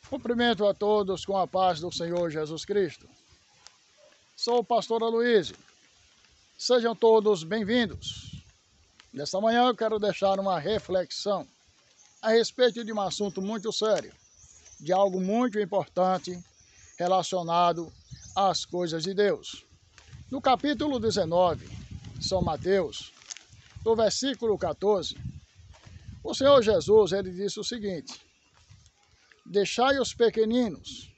Cumprimento a todos com a paz do Senhor Jesus Cristo. Sou o pastor Aloísio. Sejam todos bem-vindos. Nesta manhã eu quero deixar uma reflexão a respeito de um assunto muito sério, de algo muito importante relacionado às coisas de Deus. No capítulo 19, São Mateus, no versículo 14, o Senhor Jesus ele disse o seguinte: deixai os pequeninos,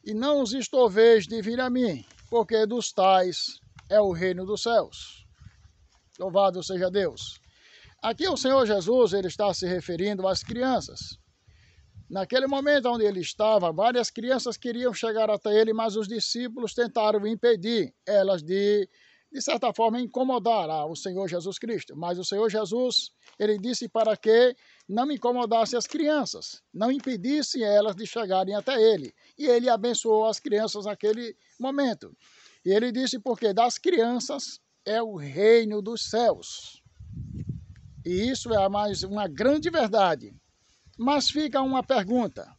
e não os estorveis de vir a mim, porque dos tais é o reino dos céus. Louvado seja Deus. Aqui o Senhor Jesus ele está se referindo às crianças. Naquele momento onde ele estava, várias crianças queriam chegar até ele, mas os discípulos tentaram impedir elas de certa forma, incomodar o Senhor Jesus Cristo. Mas o Senhor Jesus, ele disse para que não incomodasse as crianças, não impedisse elas de chegarem até ele. E ele abençoou as crianças naquele momento. E ele disse porque das crianças é o reino dos céus. E isso é mais uma grande verdade. Mas fica uma pergunta: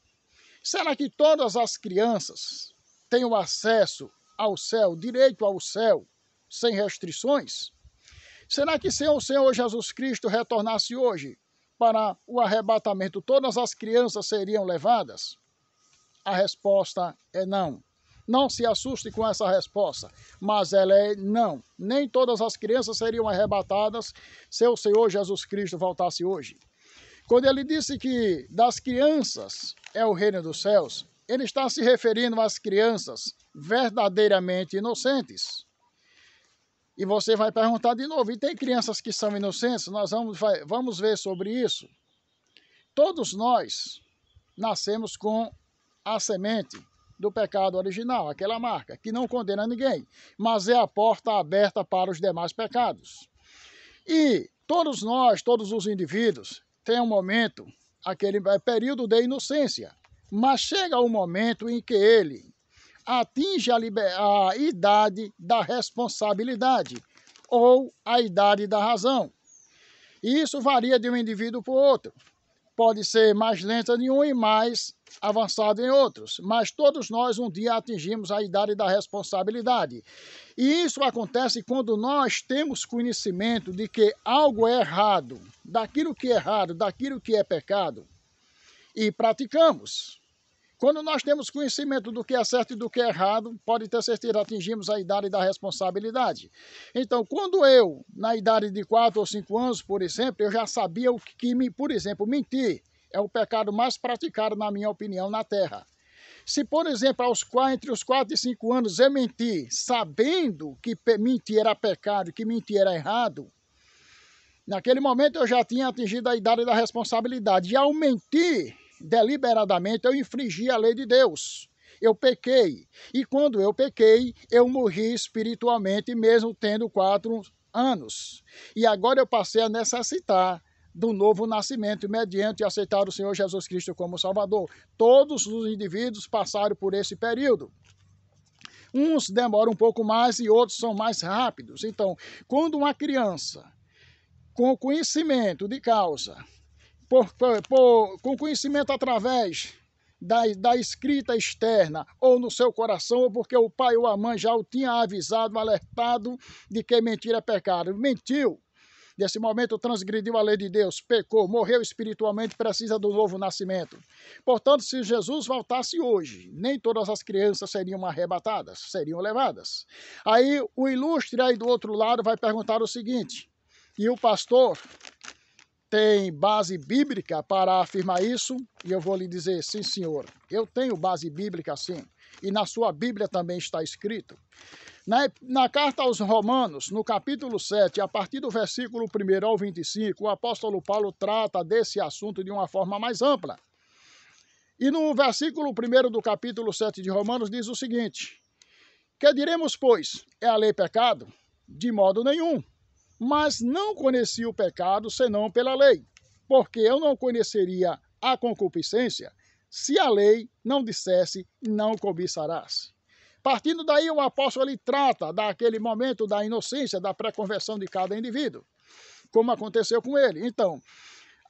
será que todas as crianças têm o acesso ao céu, direito ao céu, sem restrições? Será que se o Senhor Jesus Cristo retornasse hoje para o arrebatamento, todas as crianças seriam levadas? A resposta é não. Não se assuste com essa resposta, mas ela é não. Nem todas as crianças seriam arrebatadas se o Senhor Jesus Cristo voltasse hoje. Quando ele disse que das crianças é o reino dos céus, ele está se referindo às crianças verdadeiramente inocentes. E você vai perguntar de novo, e tem crianças que são inocentes? Nós vamos ver sobre isso. Todos nós nascemos com a semente do pecado original, aquela marca, que não condena ninguém, mas é a porta aberta para os demais pecados. E todos nós, todos os indivíduos, têm um momento, aquele período de inocência, mas chega um momento em que ele atinge a idade da responsabilidade ou a idade da razão. E isso varia de um indivíduo para o outro. Pode ser mais lenta em um e mais avançado em outros, mas todos nós um dia atingimos a idade da responsabilidade. E isso acontece quando nós temos conhecimento de que algo é errado, daquilo que é errado, daquilo que é pecado, e praticamos. Quando nós temos conhecimento do que é certo e do que é errado, pode ter certeza, atingimos a idade da responsabilidade. Então, quando eu, na idade de 4 ou 5 anos, por exemplo, eu já sabia por exemplo, mentir é o pecado mais praticado, na minha opinião, na Terra. Se, por exemplo, entre os 4 e 5 anos eu mentir, sabendo que mentir era pecado, que mentir era errado, naquele momento eu já tinha atingido a idade da responsabilidade. E ao mentir deliberadamente, eu infringi a lei de Deus. Eu pequei. E quando eu pequei, eu morri espiritualmente, mesmo tendo 4 anos. E agora eu passei a necessitar do novo nascimento, mediante aceitar o Senhor Jesus Cristo como Salvador. Todos os indivíduos passaram por esse período. Uns demoram um pouco mais e outros são mais rápidos. Então, quando uma criança, com conhecimento de causa, com conhecimento através da escrita externa, ou no seu coração, ou porque o pai ou a mãe já o tinha avisado, alertado de que mentira é pecado. Mentiu, nesse momento transgrediu a lei de Deus, pecou, morreu espiritualmente, precisa do novo nascimento. Portanto, se Jesus voltasse hoje, nem todas as crianças seriam arrebatadas, seriam levadas. Aí o ilustre aí do outro lado vai perguntar o seguinte: e o pastor tem base bíblica para afirmar isso? E eu vou lhe dizer, sim, senhor, eu tenho base bíblica, sim. E na sua Bíblia também está escrito. Na carta aos Romanos, no capítulo 7, a partir do versículo 1 ao 25, o apóstolo Paulo trata desse assunto de uma forma mais ampla. E no versículo 1 do capítulo 7 de Romanos diz o seguinte: que diremos, pois, é a lei pecado? De modo nenhum. Mas não conheci o pecado senão pela lei, porque eu não conheceria a concupiscência se a lei não dissesse não cobiçarás. Partindo daí, o apóstolo ele trata daquele momento da inocência, da pré-conversão de cada indivíduo, como aconteceu com ele. Então,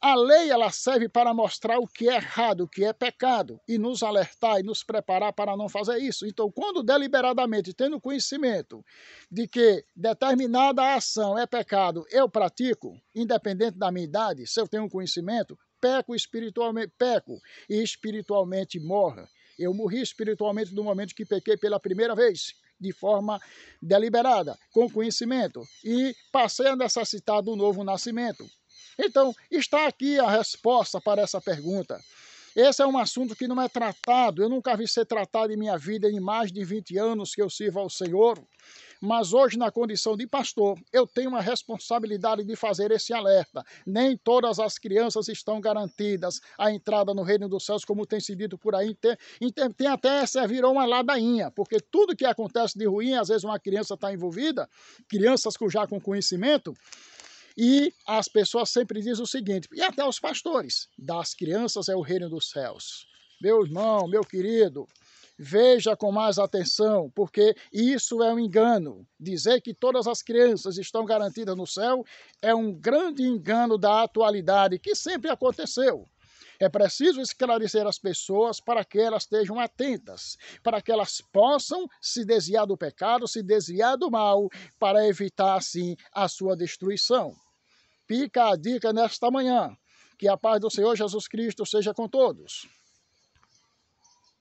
A lei, ela serve para mostrar o que é errado, o que é pecado, e nos alertar e nos preparar para não fazer isso. Então, quando deliberadamente, tendo conhecimento de que determinada ação é pecado, eu pratico, independente da minha idade, se eu tenho conhecimento, peco e espiritualmente morro. Eu morri espiritualmente no momento que pequei pela primeira vez, de forma deliberada, com conhecimento, e passei a necessitar do novo nascimento. Então, está aqui a resposta para essa pergunta. Esse é um assunto que não é tratado, eu nunca vi ser tratado em minha vida em mais de 20 anos que eu sirvo ao Senhor, mas hoje, na condição de pastor, eu tenho uma responsabilidade de fazer esse alerta. Nem todas as crianças estão garantidas a entrada no reino dos céus, como tem se dito por aí. Tem até virou uma ladainha, porque tudo que acontece de ruim, às vezes uma criança está envolvida, crianças já com conhecimento, e as pessoas sempre dizem o seguinte, e até os pastores, das crianças é o reino dos céus. Meu irmão, meu querido, veja com mais atenção, porque isso é um engano. Dizer que todas as crianças estão garantidas no céu é um grande engano da atualidade, que sempre aconteceu. É preciso esclarecer as pessoas para que elas estejam atentas, para que elas possam se desviar do pecado, se desviar do mal, para evitar, assim, a sua destruição. Fica a dica nesta manhã. Que a paz do Senhor Jesus Cristo seja com todos.